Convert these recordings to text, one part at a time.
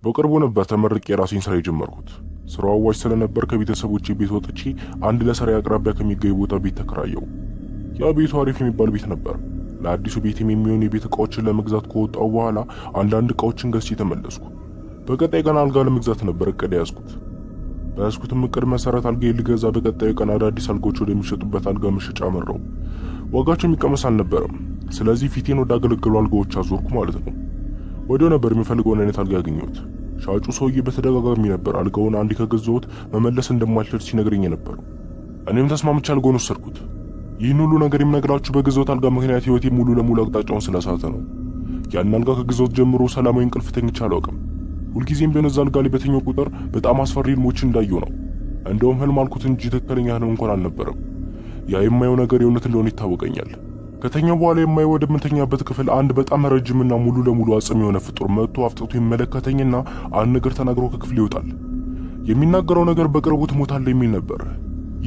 በቅርቡ ነበር ተመርቄ ራሴን ስራ የጀመርኩት። ስራው አዋጭ ስለነበር ከቤተሰቦቼ ቤት ወጥቼ አንድ ለስራ አቅራቢያ ከሚገኝ ቦታ ቤት ተከራየው። ያ ቤቱ አሪፍ የሚባል ቤት ነበር። ለአዲሱ ቤት የሚሆኑ የቤት እቃዎችን ለመግዛት ከወጣው በኋላ አንዳንድ እቃዎችን ገዝቼ ተመለስኩ። በቀጣይ ቀን አልጋ ለመግዛት ነበር እቅድ ያዝኩት። በያዝኩትም እቅድ መሰረት አልጋ ልገዛ በቀጣዩ ቀን አዳዲስ አልጋዎች ወደሚሸጡበት አልጋ መሸጫ አመራው። ዋጋቸው የሚቀመስ አልነበረም። ስለዚህ ፊቴን ወደ አገለገሉ አልጋዎች አዞርኩ ማለት ነው። ወዲያው ነበር የሚፈልገውን አይነት አልጋ ያገኘሁት። ሻጩ ሰውዬ በተደጋጋሚ ነበር አልጋውን አንዴ ከገዛሁት መመለስ እንደማልችል ሲነግረኝ ነበር። እኔም ተስማምቼ አልጋውን ወሰድኩት። ይህን ሁሉ ነገር የምነግራችሁ በገዛሁት አልጋ ምክንያት ህይወቴ ሙሉ ለሙሉ አቅጣጫውን ስለሳተ ነው። ያን አልጋ ከገዛሁት ጀምሮ ሰላማዊ እንቅልፍ ተኝቼ አላውቅም። ሁልጊዜም ቢሆን እዛ አልጋ ላይ በተኛው ቁጥር በጣም አስፈሪ ህልሞችን እንዳየሁ ነው። እንደውም ህልም አልኩት እንጂ ትክክለኛ ህልም እንኳን አልነበረም። ያ የማየው ነገር የእውነት እንደሆነ ይታወቀኛል። ከተኛው በኋላ የማየው ወደምተኛበት ክፍል አንድ በጣም ረጅምና ሙሉ ለሙሉ አጽም የሆነ ፍጡር መጥቶ አፍጥጦ ይመለከተኝና አንድ ነገር ተናግሮ ከክፍል ይወጣል። የሚናገረው ነገር በቅርቡ ትሞታለህ የሚል ነበር።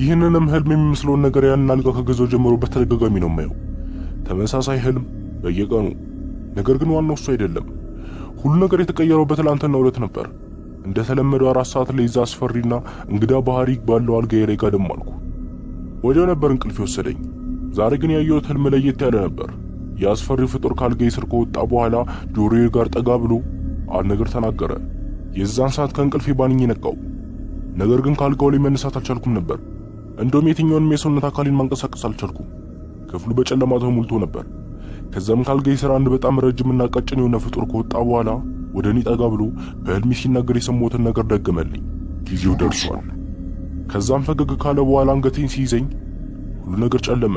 ይህንንም ህልም የሚመስለውን ነገር ያን አልጋ ከገዛው ጀምሮ በተደጋጋሚ ነው የማየው። ተመሳሳይ ህልም በየቀኑ። ነገር ግን ዋናው እሱ አይደለም። ሁሉ ነገር የተቀየረው በትላንትናው ዕለት ነበር። እንደተለመደው 4 ሰዓት ላይ እዛ አስፈሪና እንግዳ ባህሪ ባለው አልጋዬ ላይ ጋደም አልኩ። ወዲያው ነበር እንቅልፍ የወሰደኝ። ዛሬ ግን ያየሁት ህልም ለየት ያለ ነበር። የአስፈሪ ፍጡር ካልጋዬ ስር ከወጣ በኋላ ጆሮዬ ጋር ጠጋ ብሎ አንድ ነገር ተናገረ። የዛን ሰዓት ከእንቅልፌ ባንኜ ነቃው። ነገር ግን ካልጋው ላይ መነሳት አልቻልኩም ነበር። እንደውም የትኛውንም የሰውነት አካሌን ማንቀሳቀስ አልቻልኩም። ክፍሉ በጨለማ ተሞልቶ ነበር። ከዛም ካልጋዬ ስር አንድ በጣም ረጅምና ቀጭን የሆነ ፍጡር ከወጣ በኋላ ወደ እኔ ጠጋ ብሎ በህልሜ ሲናገር የሰማሁትን ነገር ደገመልኝ። ጊዜው ደርሷል። ከዛም ፈገግ ካለ በኋላ አንገቴን ሲይዘኝ ሁሉ ነገር ጨለመ።